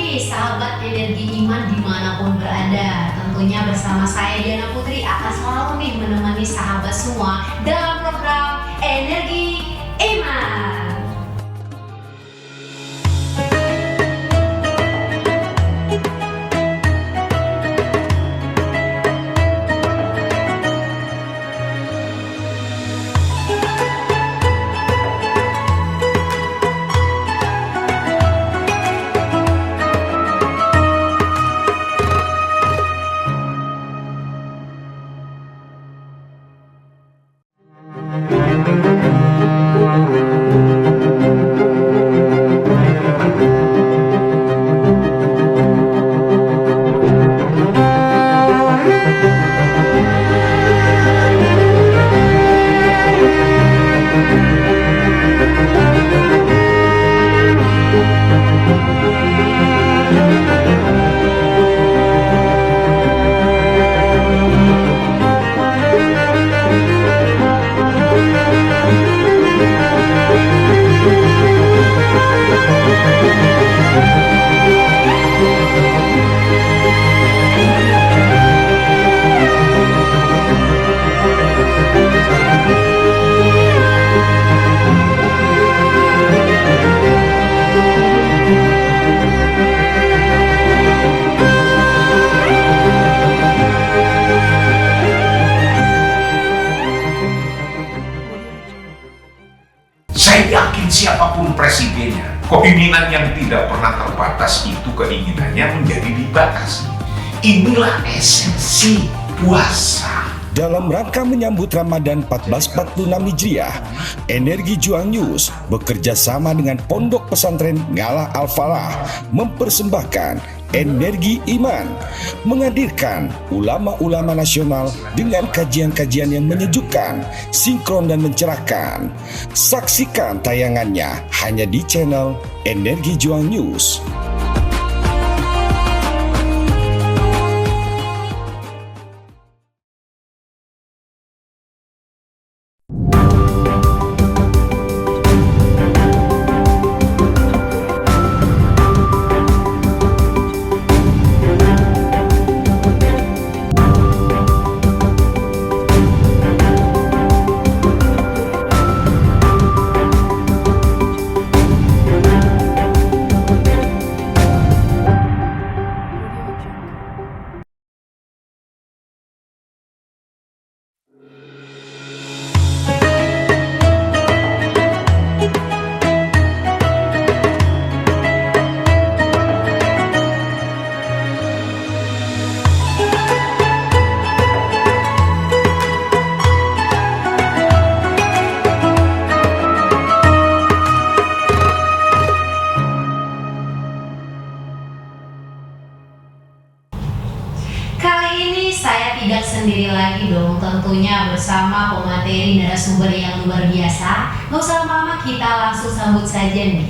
nih sahabat energi iman dimanapun berada. Tentunya bersama saya Diana Putri akan selalu nih menemani sahabat semua dalam program Energi Iman. Saya yakin siapapun presidennya, keinginan yang tidak pernah terbatas itu keinginannya menjadi dibatasi. Inilah esensi puasa. Dalam rangka menyambut Ramadan 1446 Hijriah, Energi Juang News bekerja sama dengan Pondok Pesantren Ngalah Al-Falah mempersembahkan Energi Iman, menghadirkan ulama-ulama nasional dengan kajian-kajian yang menyejukkan, sinkron dan mencerahkan. Saksikan tayangannya hanya di channel Energi Juang News. Kali ini saya tidak sendiri lagi dong, tentunya bersama pemateri narasumber yang luar biasa. Nggak usah lama-lama, kita langsung sambut saja nih.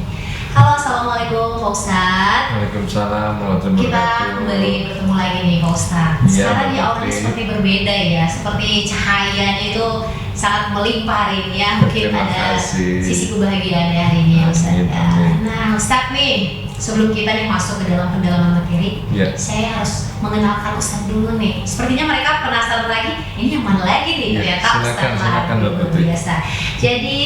Halo, assalamualaikum Pak Ustadz. Waalaikumsalam warahmatullahi Kita wabarakatuh. kembali bertemu lagi nih Pak Ustadz. Iya, Sekarang ya Pak orangnya Putri. seperti berbeda ya, seperti cahayanya itu sangat melimpah hari ini ya. Mungkin Terima ada kasih. sisi kebahagiaan ya hari ini ya Ustadz. Amin, amin. Nah Ustadz nih, sebelum kita nih masuk ke dalam pendalaman materi, Ya. saya harus mengenalkan Ustadz dulu nih. Sepertinya mereka penasaran lagi, ini yang mana lagi nih Ya, ternyata silakan, Ustadz silakan, luar Mbak Putri. biasa. Jadi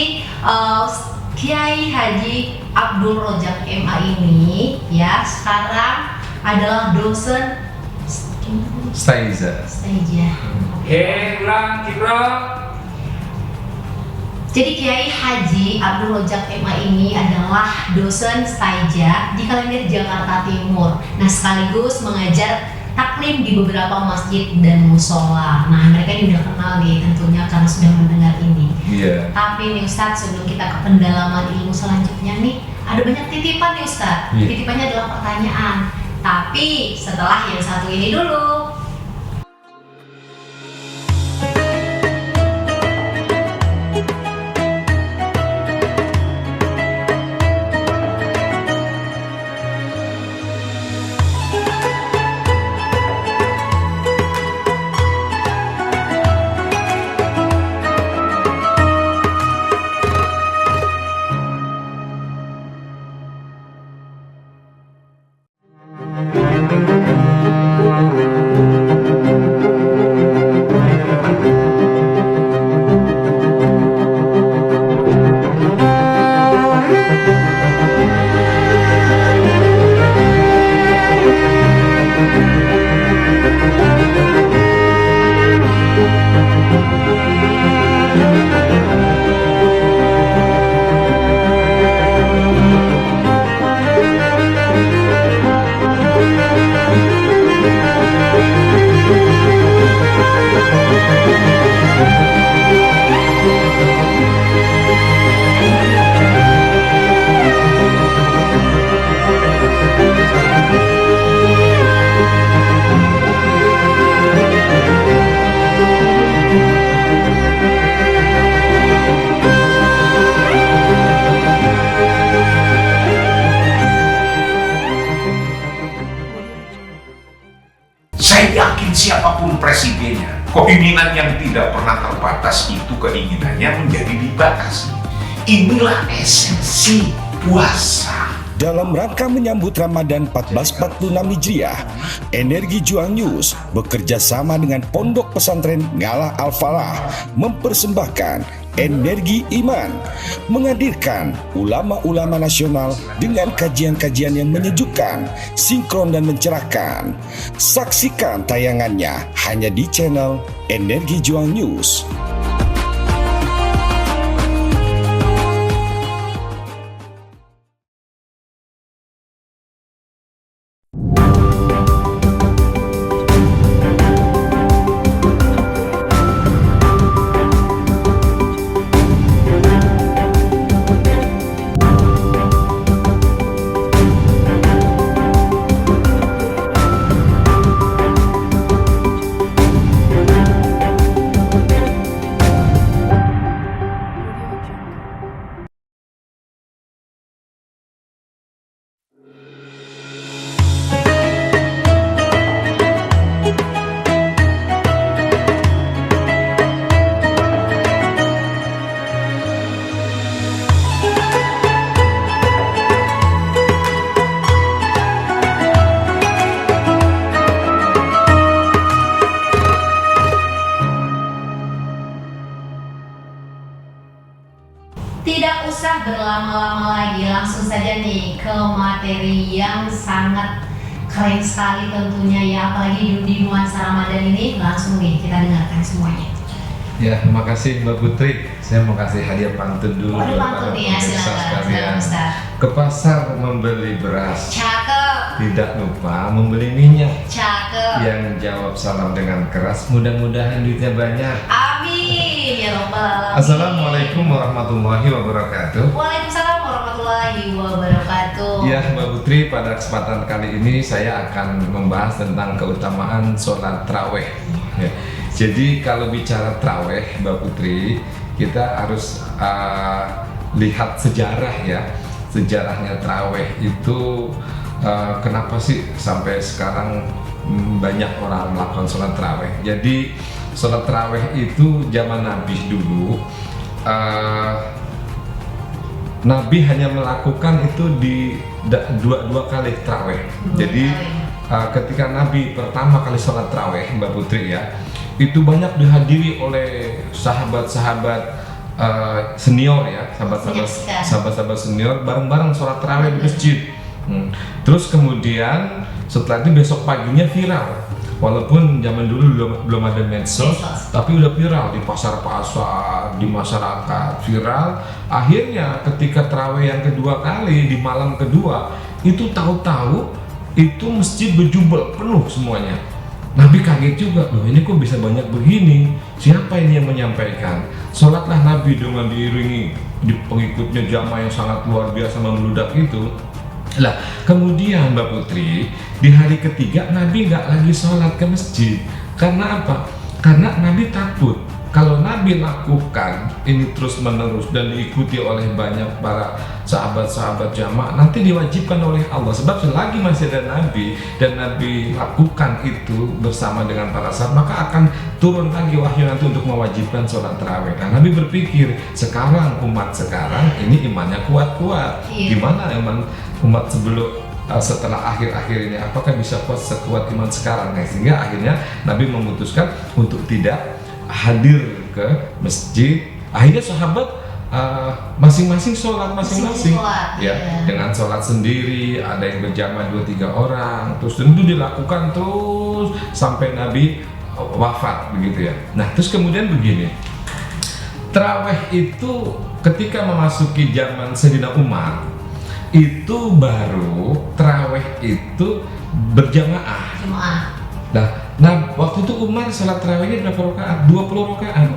Kiai Haji Abdul Rojak MA ini ya sekarang adalah dosen Staiza. saja. Ulang Kibro. Jadi Kiai Haji Abdul Rojak MA ini adalah dosen staija di Kalender Jakarta Timur. Nah sekaligus mengajar taklim di beberapa masjid dan musola. Nah mereka ini udah kenal nih tentunya karena sudah mendengar ini. Iya. Tapi nih Ustadz, sebelum kita ke pendalaman ilmu selanjutnya nih, ada banyak titipan nih Ustadz. Iya. Titipannya adalah pertanyaan. Tapi setelah yang satu ini dulu. Saya yakin siapapun presidennya, keinginan yang tidak pernah terbatas itu keinginannya menjadi dibatasi. Inilah esensi puasa. Dalam rangka menyambut Ramadan 1446 Hijriah, Energi Juang News bekerja sama dengan Pondok Pesantren Ngalah Al-Falah mempersembahkan Energi Iman, menghadirkan ulama-ulama nasional dengan kajian-kajian yang menyejukkan, sinkron dan mencerahkan. Saksikan tayangannya hanya di channel Energi Juang News. Tidak usah berlama-lama lagi, langsung saja nih ke materi yang sangat keren sekali tentunya ya, apalagi di nuansa Ramadan ini. Langsung nih kita dengarkan semuanya. Ya, terima kasih Mbak Putri. Saya mau kasih hadiah pantun dulu Waduh, buat pantun para nih ya, pemirsa silakan, sekalian. silakan Ustaz. Ke pasar membeli beras, Cakep, tidak lupa membeli minyak. cakep. Yang jawab salam dengan keras, mudah-mudahan duitnya banyak. Amin ya robbal alamin. Assalamualaikum warahmatullahi wabarakatuh. Waalaikumsalam warahmatullahi wabarakatuh. Ya Mbak Putri, pada kesempatan kali ini saya akan membahas tentang keutamaan sholat taraweh. Ya. Jadi kalau bicara taraweh Mbak Putri, kita harus lihat sejarah ya. Sejarahnya taraweh itu kenapa sih sampai sekarang banyak orang melakukan sholat taraweh. Jadi sholat taraweh itu zaman Nabi dulu, Nabi hanya melakukan itu di dua kali taraweh. Jadi ketika Nabi pertama kali sholat taraweh Mbak Putri ya, itu banyak dihadiri oleh sahabat-sahabat senior ya, sahabat-sahabat senior bareng-bareng sholat taraweh di masjid. Terus kemudian setelah itu besok paginya viral, walaupun zaman dulu belum ada medsos, tapi udah viral di pasar-pasar, di masyarakat viral. Akhirnya ketika taraweh yang kedua kali di malam kedua itu tahu-tahu itu masjid berjubel penuh semuanya. Nabi kaget juga, loh ini kok bisa banyak begini, siapa ini yang menyampaikan? Sholatlah Nabi dengan diiringi di pengikutnya jamaah yang sangat luar biasa membludak itu. Lah kemudian Mbak Putri, di hari ketiga Nabi nggak lagi sholat ke masjid. Karena apa? Karena Nabi takut kalau Nabi lakukan ini terus menerus dan diikuti oleh banyak para sahabat-sahabat jamaah, nanti diwajibkan oleh Allah. Sebab selagi masih ada Nabi dan Nabi lakukan itu bersama dengan para sahabat, maka akan turun lagi wahyu nanti untuk mewajibkan sholat taraweh. Nah, Nabi berpikir sekarang umat sekarang ini imannya kuat-kuat. Gimana umat sebelum setelah akhir-akhir ini, apakah bisa sekuat iman sekarang? Nah, sehingga akhirnya Nabi memutuskan untuk tidak hadir ke masjid. Akhirnya sahabat masing-masing sholat masing-masing, sholat, ya, iya. dengan sholat sendiri, ada yang berjamaah 2-3 orang, terus tentu dilakukan terus sampai Nabi wafat begitu ya. Nah, terus kemudian begini, tarawih itu ketika memasuki zaman Sayyidina Umar itu baru tarawih itu berjamaah. Jemaah. Nah, waktu itu Umar sholat tarawihnya berapa rakaat? 20 rakaat.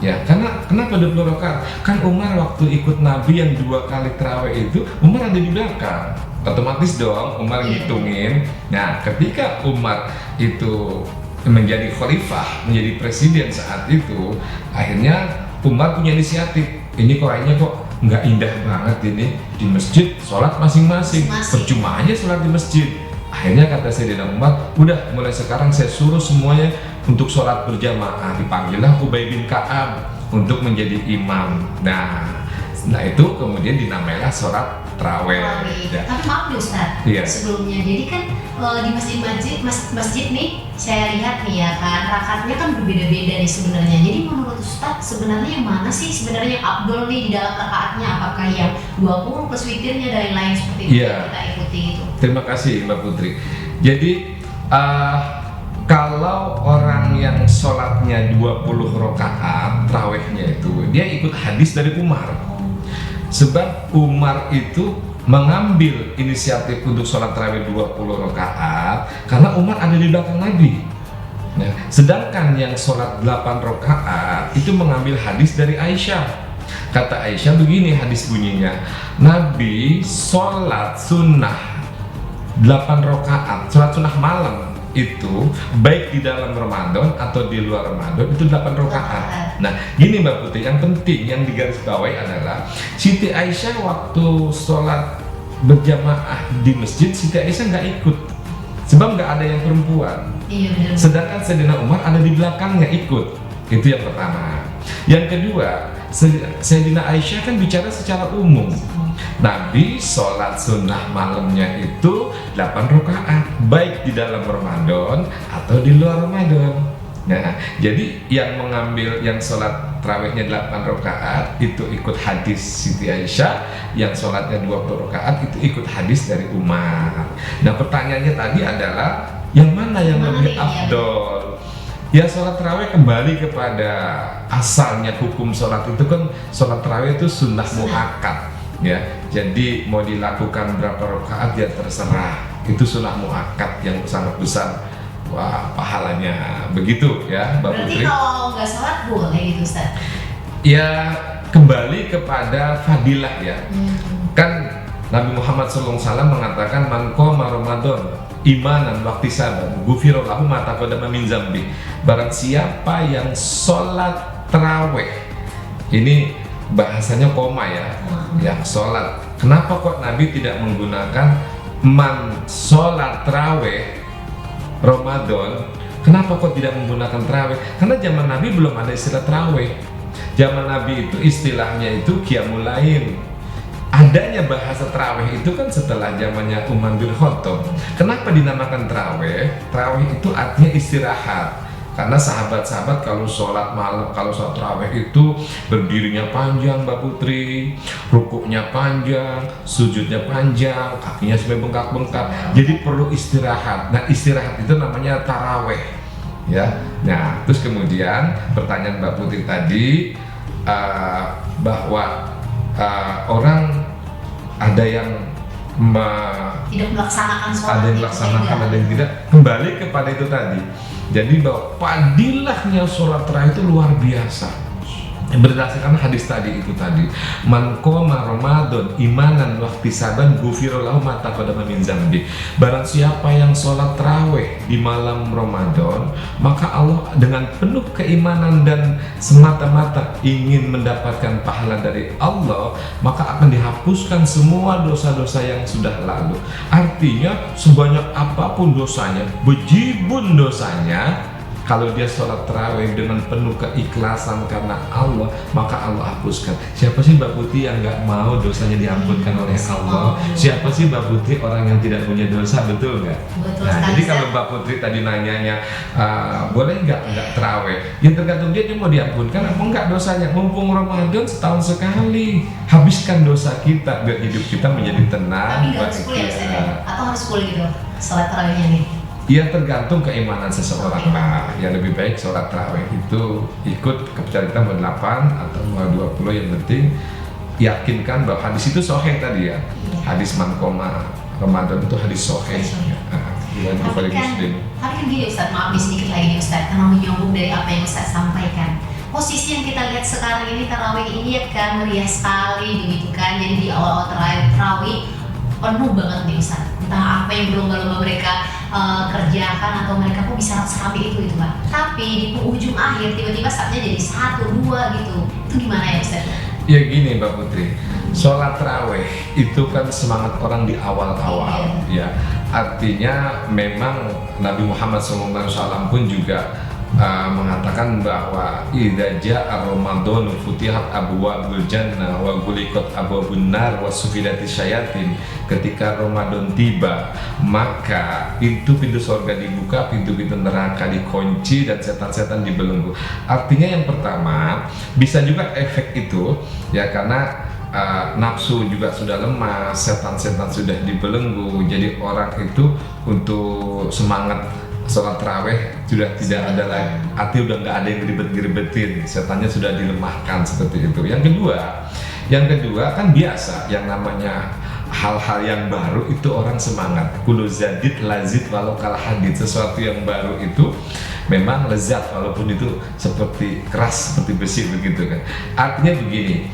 Ya, karena kenapa 20 rakaat? Kan Umar waktu ikut Nabi yang 2 kali tarawih itu, Umar ada di belakang. Otomatis dong Umar ngitungin. Nah, ketika Umar itu menjadi khalifah, menjadi presiden saat itu, akhirnya Umar punya inisiatif. Ini kayaknya kok nggak indah banget ini di masjid sholat masing-masing. Percuma aja sholat di masjid. Akhirnya kata Sayyidina Umar, udah mulai sekarang saya suruh semuanya untuk sholat berjamaah. Dipanggillah Ubay bin Ka'ab untuk menjadi imam. Nah itu kemudian dinamailah sholat tarawih. Ya. Tapi maaf nih Ustaz, Iya. sebelumnya jadi kan di masjid nih saya lihat nih ya kan rakaatnya kan berbeda-beda nih sebenarnya. Jadi menurut Ustaz sebenarnya yang mana sih sebenarnya yang afdol nih di dalam rakaatnya? Apakah yang 20 plus witirnya dan lain seperti itu Iya. yang kita ikuti itu? Terima kasih Mbak Putri. Jadi kalau orang yang sholatnya 20 rakaat tarawihnya itu, dia ikut hadis dari Umar. Sebab Umar itu mengambil inisiatif untuk sholat tarawih 20 rakaat karena Umar ada di belakang Nabi. Nah, sedangkan yang sholat 8 rakaat itu mengambil hadis dari Aisyah. Kata Aisyah begini hadis bunyinya, Nabi sholat sunnah 8 rakaat, sholat sunnah malam itu baik di dalam Ramadan atau di luar Ramadan itu 8 rakaat. Nah, gini Mbak Putri, yang penting yang digarisbawahi adalah Siti Aisyah waktu sholat berjamaah di masjid, Siti Aisyah nggak ikut, sebab nggak ada yang perempuan. Iya benar. Sedangkan Sayyidina Umar ada di belakangnya ikut. Itu yang pertama. Yang kedua, Sayyidina Aisyah kan bicara secara umum. Nabi sholat sunnah malamnya itu 8 rakaat, baik di dalam Ramadan atau di luar Ramadan. Nah, jadi yang mengambil yang sholat tarawihnya 8 rakaat itu ikut hadis Siti Aisyah, yang sholatnya 20 rakaat itu ikut hadis dari Umar. Nah, pertanyaannya tadi adalah yang mana yang lebih afdol? Ya, sholat tarawih kembali kepada asalnya hukum sholat itu kan, sholat tarawih itu sunnah muakkad ya. Jadi mau dilakukan berapa rakaat ya terserah, itu sunnah muakkad yang sangat besar. Wah, pahalanya begitu ya Mbak Putri. Berarti kalau nggak sholat boleh gitu Ustaz? Ya kembali kepada fadilah ya. Kan Nabi Muhammad SAW mengatakan man qoma Ramadan imanan wahtisaban ghufira lahu ma taqaddama min dzambi. Barang siapa yang sholat tarawih, ini bahasanya koma ya, yang sholat. Kenapa kok Nabi tidak menggunakan man sholat tarawih Ramadan? Kenapa kok tidak menggunakan tarawih? Karena zaman Nabi belum ada istilah tarawih. Zaman Nabi itu istilahnya itu qiyamul lail. Adanya bahasa tarawih itu kan setelah zamannya Umar bin Khattab. Kenapa dinamakan tarawih? Tarawih itu artinya istirahat. Karena sahabat-sahabat kalau sholat malam, kalau sholat tarawih itu berdirinya panjang Mbak Putri, rukuknya panjang, sujudnya panjang, kakinya sampai bengkak-bengkak. Jadi perlu istirahat. Nah, istirahat itu namanya tarawih, ya. Nah, terus kemudian pertanyaan Mbak Putri tadi bahwa orang ada yang tidak melaksanakan sholat, ada yang melaksanakan, ada yang tidak. Kembali kepada itu tadi. Jadi bahwa fadilahnya sholat tarawih itu luar biasa. Berdasarkan hadis tadi itu tadi, man qoma Ramadan imanan wahtisaban ghufira lahu ma taqaddama min dzambi. Barang siapa yang sholat tarawih di malam Ramadan, maka Allah dengan penuh keimanan dan semata-mata ingin mendapatkan pahala dari Allah, maka akan dihapuskan semua dosa-dosa yang sudah lalu. Artinya sebanyak apapun dosanya, bejibun dosanya, Kalau dia sholat tarawih dengan penuh keikhlasan karena Allah, maka Allah hapuskan. Siapa sih Mbak Putri yang nggak mau dosanya diampunkan oleh Allah? Siapa sih Mbak Putri orang yang tidak punya dosa, betul nggak? Betul Nah, sekali, jadi Ustaz. kalau Mbak Putri tadi nanyanya, boleh nggak tarawih? Ya tergantung dia mau diampunkan apa enggak dosanya. Mumpung Ramadan setahun sekali, habiskan dosa kita biar hidup kita menjadi tenang. Tapi nggak harus full ya Ustaz ya? Atau harus full gitu sholat tarawihnya nih? Ya tergantung keimanan seseorang lah. Ya lebih baik sholat tarawih itu ikut kepercayaan kita mau 8 atau mau 20, yang penting yakinkan bahwa hadis itu sahih tadi ya. Hadis man qoma Ramadan itu hadis sahih. Bukhari Muslim. Tapi kan gini Ustaz, maaf nih sedikit lagi nih Ustaz, karena menyambung dari apa yang Ustaz sampaikan. Posisi yang kita lihat sekarang ini tarawih ini ya kan meriah sekali begitu kan. Jadi di awal-awal tarawih penuh banget nih Ustaz. Entah apa yang berlomba-lomba mereka kerjakan atau mereka kok bisa seramai itu Pak. Tapi di ujung akhir tiba-tiba saatnya jadi 1, 2 gitu. Itu gimana ya Ustaz? Ya gini Mbak Putri, sholat tarawih itu kan semangat orang di awal-awal ya. Artinya memang Nabi Muhammad SAW pun juga mengatakan bahwa idza jaa Ramadan futihat abwaabul jannah wa ghuliqat abwaabun nar wa sufidatis syayatin. Ketika Ramadan tiba, maka pintu-pintu surga dibuka, pintu-pintu neraka dikunci, dan setan-setan dibelenggu. Artinya yang pertama, bisa juga efek itu ya karena nafsu juga sudah lemah, setan-setan sudah dibelenggu, jadi orang itu untuk semangat sholat tarawih sudah tidak ada lagi, artinya udah nggak ada yang ribet-ribetin, setannya sudah dilemahkan seperti itu. Yang kedua kan biasa yang namanya hal-hal yang baru itu orang semangat. Kulu zadid lazid walau kalah hadid, sesuatu yang baru itu memang lezat walaupun itu seperti keras, seperti besi begitu kan. Artinya begini,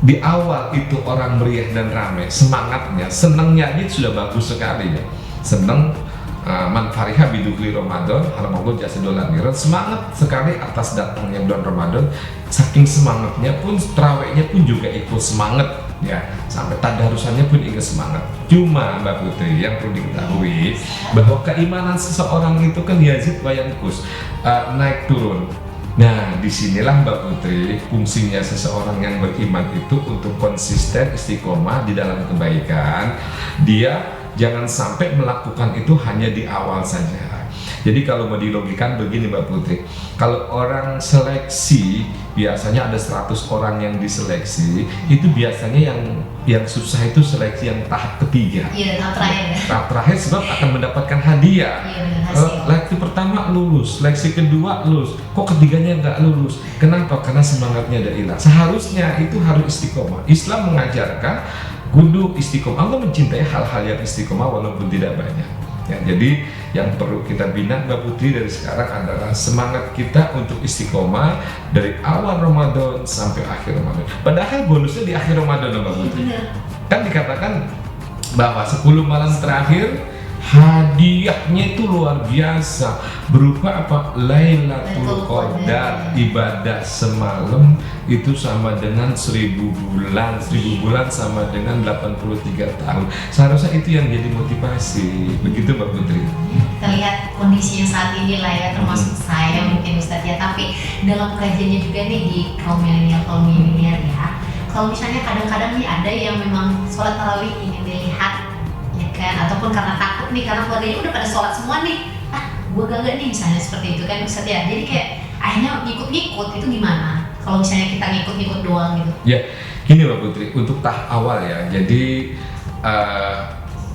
di awal itu orang meriah dan ramai, semangatnya, senangnya aja sudah bagus sekali ya. Senang, man fariha bidukli Ramadan haramallahu jasadul akhirat, semangat sekali atas datangnya bulan Ramadan. Saking semangatnya pun tarawihnya pun juga ikut semangat ya, sampai tadarusannya pun ikut semangat. Cuma Mbak Putri yang perlu diketahui bahwa keimanan seseorang itu kan yazid wa yanqus, naik turun. Nah, disinilah Mbak Putri fungsinya seseorang yang beriman itu untuk konsisten istiqomah di dalam kebaikan. Dia jangan sampai melakukan itu hanya di awal saja. Jadi kalau mau dilogikan begini Mbak Putri, kalau orang seleksi biasanya ada 100 orang yang diseleksi, itu biasanya yang susah itu seleksi yang tahap ketiga. Iya, tahap terakhir ya. Tahap terakhir sebab akan mendapatkan hadiah. Iya, benar, hasil. Seleksi pertama lulus, seleksi kedua lulus, kok ketiganya nggak lulus? Kenapa? Karena semangatnya ada hilang. Seharusnya itu harus istiqomah. Islam mengajarkan kudu istiqomah. Allah mencintai hal-hal yang istiqomah walaupun tidak banyak. Ya, jadi yang perlu kita bina Mbak Putri dari sekarang adalah semangat kita untuk istiqomah dari awal Ramadan sampai akhir Ramadan. Padahal bonusnya di akhir Ramadan Mbak Putri. Kan dikatakan bahwa 10 malam terakhir hadiahnya itu luar biasa, berupa apa? Lailatul Qadar, ibadah semalam itu sama dengan 1000 bulan, 1000 bulan sama dengan 83 tahun. Seharusnya itu yang jadi motivasi, begitu Mbak Putri. Kita lihat kondisinya saat ini lah ya, termasuk saya mungkin Ustadz ya, tapi dalam kajiannya juga nih di kaum milenial ya, kalau misalnya kadang-kadang nih ada yang memang sholat tarawih ingin dilihat ya kan, ataupun karena takut nih karena keluarganya udah pada sholat semua nih, gue gak nih misalnya seperti itu kan Ustadz ya, jadi kayak akhirnya ngikut-ngikut. Itu gimana kalau misalnya kita ngikut-ngikut doang gitu? Ya gini Mbak Putri, untuk tahap awal ya, jadi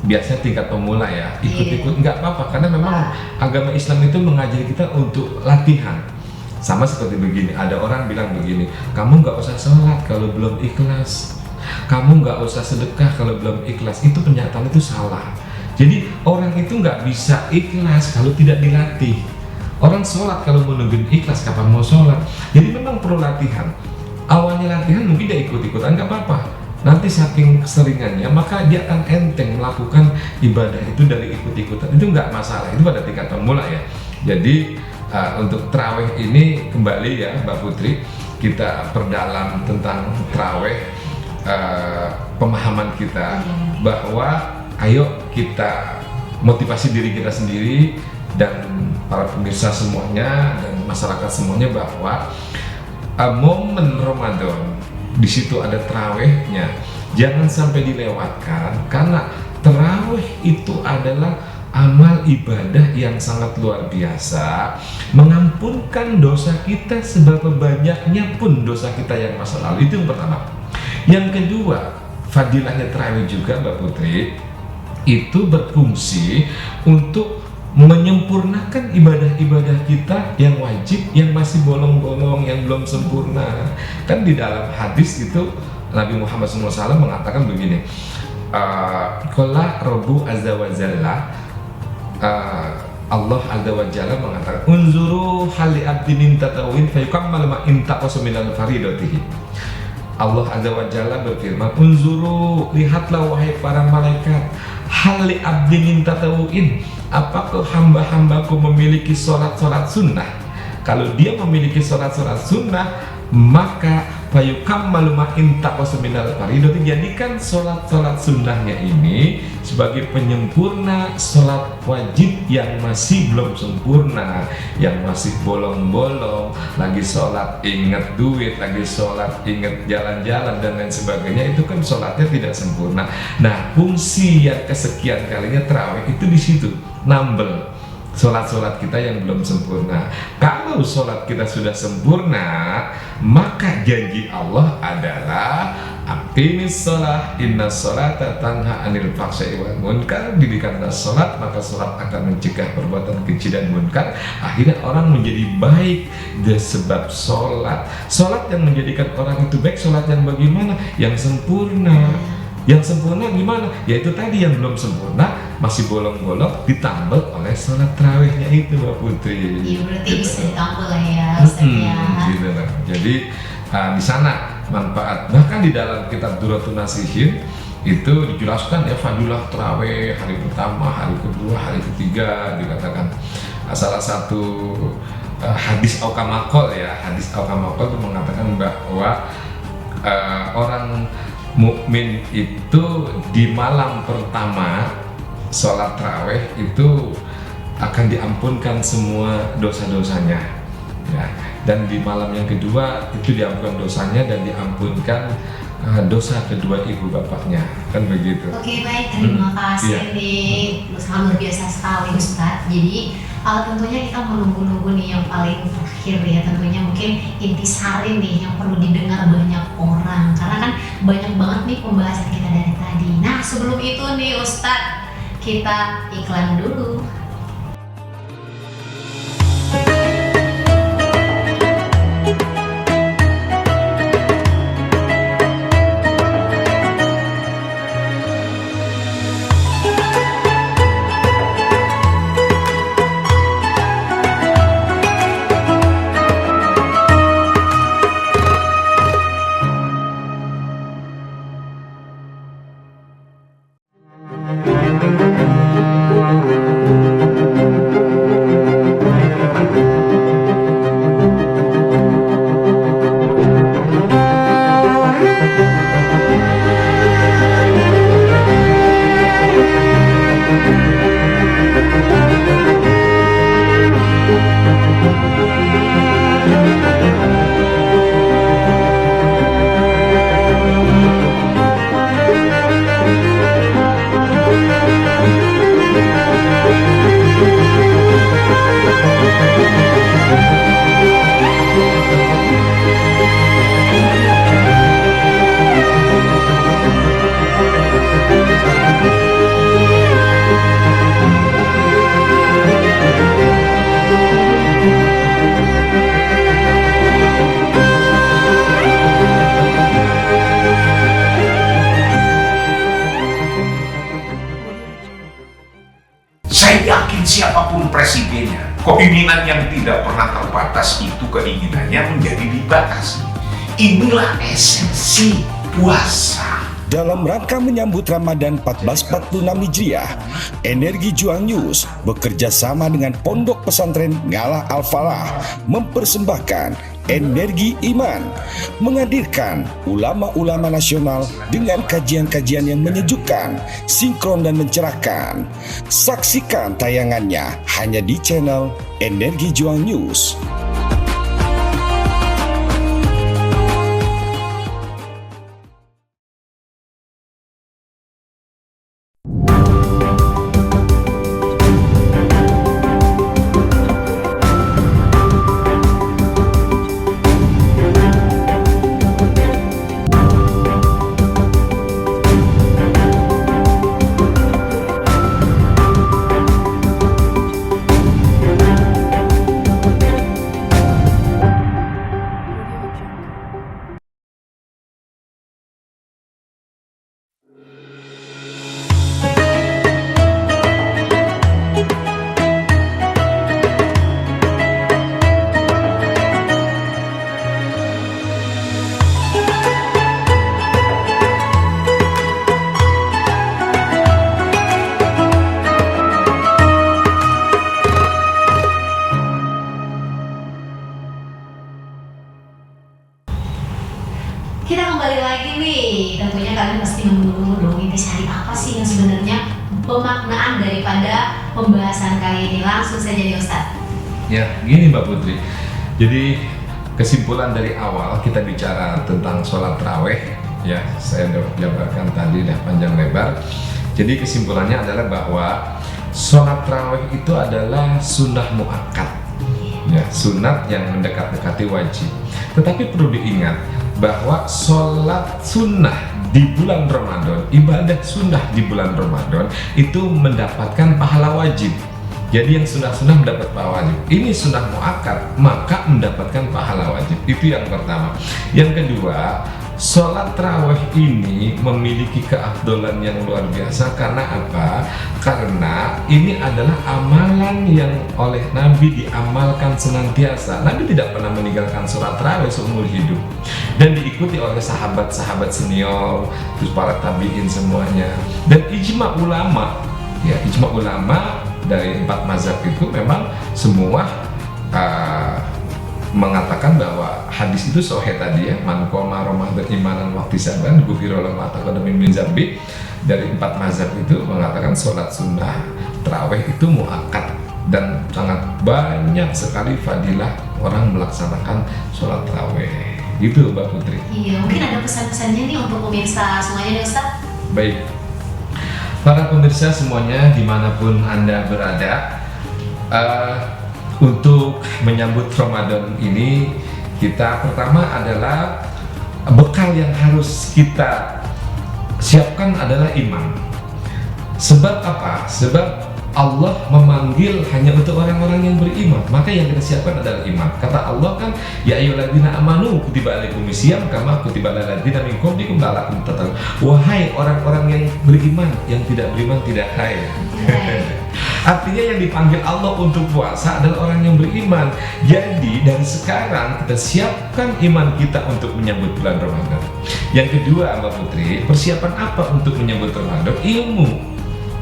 biasanya tingkat pemula ya, ikut-ikut nggak apa-apa, karena memang agama Islam itu mengajari kita untuk latihan. Sama seperti begini, ada orang bilang begini, kamu nggak usah sholat kalau belum ikhlas, kamu nggak usah sedekah kalau belum ikhlas. Itu pernyataan itu salah. Jadi orang itu nggak bisa ikhlas kalau tidak dilatih. Orang sholat kalau mau nungguin ikhlas kapan mau sholat. Jadi memang perlu latihan. Awalnya latihan mungkin dia ikut-ikutan nggak apa-apa. Nanti saking keseringannya maka dia akan enteng melakukan ibadah itu dari ikut-ikutan. Itu nggak masalah. Itu pada tingkat pemula ya. Jadi untuk tarawih ini kembali ya Mbak Putri, kita perdalam tentang tarawih, pemahaman kita bahwa ayo kita motivasi diri kita sendiri dan para pemirsa semuanya dan masyarakat semuanya bahwa momen Ramadan di situ ada tarawehnya, jangan sampai dilewatkan, karena taraweh itu adalah amal ibadah yang sangat luar biasa, mengampunkan dosa kita seberapa banyaknya pun dosa kita yang masa lalu. Itu yang pertama. Yang kedua, fadilahnya tarawih juga Mbak Putri itu berfungsi untuk menyempurnakan ibadah-ibadah kita yang wajib, yang masih bolong-bolong, yang belum sempurna. Kan di dalam hadis itu Nabi Muhammad SAW mengatakan begini, Qala Rabbu Azza wa Jalla, Allah Azza wa Jalla mengatakan, unzuru hali abdi min tatawin fayukammal ma intaqasa minal faridatihi. Allah Azza wa Jalla berfirman, unzuru, lihatlah wahai para malaikat, hali abdi min tatawin, apakah hamba-hambaku memiliki sholat-sholat sunnah? Kalau dia memiliki sholat-sholat sunnah, maka fayukammalu ma intaqasa minal faridati, jadikan sholat-sholat sunnahnya ini sebagai penyempurna sholat wajib yang masih belum sempurna, yang masih bolong-bolong, lagi sholat ingat duit, lagi sholat ingat jalan-jalan dan lain sebagainya, itu kan sholatnya tidak sempurna. Nah, fungsi yang kesekian kalinya tarawih itu di situ, nambel sholat-sholat kita yang belum sempurna. Kalau sholat kita sudah sempurna, maka janji Allah adalah aqimis sholat, inna sholata tanha anil fahsya'i wal munkar. Didirikanlah sholat, maka sholat akan mencegah perbuatan keji dan munkar. Akhirnya orang menjadi baik sebab sholat. Sholat yang menjadikan orang itu baik, sholat yang bagaimana? Yang sempurna. Yang sempurna gimana? Yaitu tadi yang belum sempurna, masih bolong-bolong, ditambal oleh sholat tarawihnya itu Mbak Putri. Iya, berarti bisa ditambal lah ya Ustaz ya. Gitu lah. Jadi di sana manfaat. Bahkan di dalam kitab Duratun Nasihin itu dijelaskan ya fadilah tarawih hari pertama, hari kedua, hari ketiga, dikatakan salah satu hadis Aukamakol ya, hadis Aukamakol itu mengatakan bahwa orang mukmin itu di malam pertama sholat tarawih itu akan diampunkan semua dosa-dosanya ya, dan di malam yang kedua itu diampunkan dosanya dan diampunkan dosa kedua ibu bapaknya, kan begitu. Oke, baik, terima kasih nih, sangat luar biasa sekali Ustadz. Jadi tentunya kita menunggu-nunggu nih yang paling terakhir ya, tentunya mungkin intisari nih yang perlu didengar banyak orang, karena kan banyak banget nih pembahasan kita dari tadi. Nah, sebelum itu nih Ustadz, kita iklan dulu. Saya yakin siapapun presidennya, keinginan yang tidak pernah terbatas itu keinginannya menjadi dibatasi. Inilah esensi puasa. Dalam rangka menyambut Ramadan 1446 Hijriah, Energi Juang News bekerja sama dengan Pondok Pesantren Ngalah Al-Falah mempersembahkan Energi Iman menghadirkan ulama-ulama nasional dengan kajian-kajian yang menyejukkan, sinkron dan mencerahkan. Saksikan tayangannya hanya di channel Energi Juang News. Kita kembali lagi nih, tentunya kalian pasti menunggu dong ini hari apa sih yang sebenarnya pemaknaan daripada pembahasan kali ini. Langsung saja nih Ustadz. Ya, gini Mbak Putri. Jadi kesimpulan dari awal kita bicara tentang sholat taraweh, ya saya udah jabarkan tadi dah panjang lebar. Jadi kesimpulannya adalah bahwa sholat taraweh itu adalah sunnah muakkad, ya sunat yang mendekat-dekati wajib. Tetapi perlu diingat bahwa sholat sunnah di bulan Ramadan, ibadah sunnah di bulan Ramadan itu mendapatkan pahala wajib. Jadi yang sunnah-sunnah mendapat pahala wajib. Ini sunnah muakkad, maka mendapatkan pahala wajib. Itu yang pertama. Yang kedua, sholat tarawih ini memiliki keafdolan yang luar biasa. Karena apa? Karena ini adalah amalan yang oleh Nabi diamalkan senantiasa. Nabi tidak pernah meninggalkan sholat tarawih seumur hidup, dan diikuti oleh sahabat-sahabat senior, terus para tabiin semuanya. Dan ijma ulama, ya ijma ulama dari 4 mazhab itu memang semua mengatakan bahwa hadis itu sahih tadi ya, man qoma ramadan imanan wahtisaban ghufira lahu ma taqaddama min dzambi. Dari 4 mazhab itu mengatakan sholat sunnah tarawih itu muakkad, dan sangat banyak sekali fadilah orang melaksanakan sholat tarawih. Gitu Mbak Putri. Iya, mungkin ada pesan-pesannya nih untuk pemirsa semuanya nih Ustadz. Baik, para pemirsa semuanya dimanapun Anda berada, untuk menyambut Ramadan ini, kita pertama adalah bekal yang harus kita siapkan adalah iman. Sebab apa? Sebab Allah memanggil hanya untuk orang-orang yang beriman, maka yang kita siapkan adalah iman. Kata Allah kan, ya ayyuhalladzina amanu kutiba alaikumusiyam kama kutiba alal ladzina min qablikum la'allakum tattaqun. Wahai orang-orang yang beriman, yang tidak beriman tidak hai. Artinya yang dipanggil Allah untuk puasa adalah orang yang beriman. Jadi dari sekarang kita siapkan iman kita untuk menyambut bulan Ramadan. Yang kedua Mbak Putri, persiapan apa untuk menyambut Ramadan? Ilmu.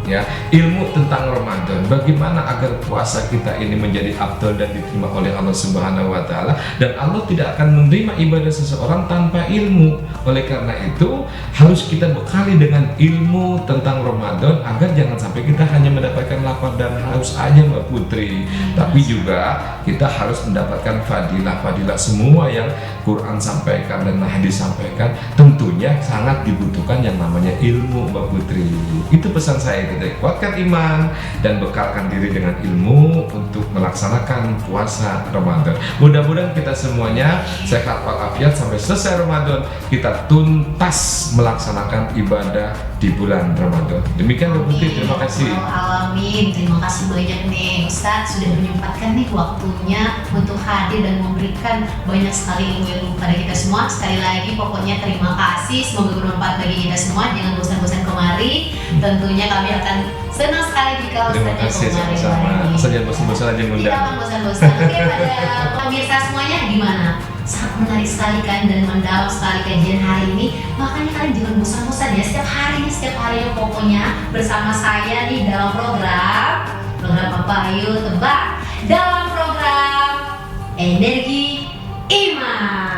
Ya, ilmu tentang Ramadan, bagaimana agar puasa kita ini menjadi afdal dan diterima oleh Allah Subhanahu wa taala. Dan Allah tidak akan menerima ibadah seseorang tanpa ilmu. Oleh karena itu harus kita bekali dengan ilmu tentang Ramadan, agar jangan sampai kita hanya mendapatkan lapar dan haus aja Mbak Putri, tapi juga kita harus mendapatkan fadilah-fadilah semua yang Quran sampaikan dan hadis sampaikan. Tentunya sangat dibutuhkan yang namanya ilmu Mbak Putri. Itu pesan saya. Kuatkan iman dan bekalkan diri dengan ilmu untuk melaksanakan puasa Ramadan. Mudah-mudahan kita semuanya sehat walafiat sampai selesai Ramadan, kita tuntas melaksanakan ibadah di bulan Ramadan. Demikian Mbak Putri, terima kasih. Amin. Terima kasih banyak nih Ustadz sudah menyempatkan nih waktunya untuk hadir dan memberikan banyak sekali ilmu pada kita semua. Sekali lagi pokoknya terima kasih, semoga bermanfaat bagi kita semua. Jangan bosan-bosan kemari. Tentunya kami akan senang sekali jika Terima kasih sama-sama. Saja bosan-bosan aja Kita ngundang. akan bosan-bosan. Oke, pada pemirsa semuanya gimana? Sangat menarik sekali kan dan mendalam sekali kajian hari ini. Makanya kalian jangan bosan-bosan ya, setiap harinya pokoknya bersama saya nih dalam program apa ayo tebak, dalam program Energi Iman.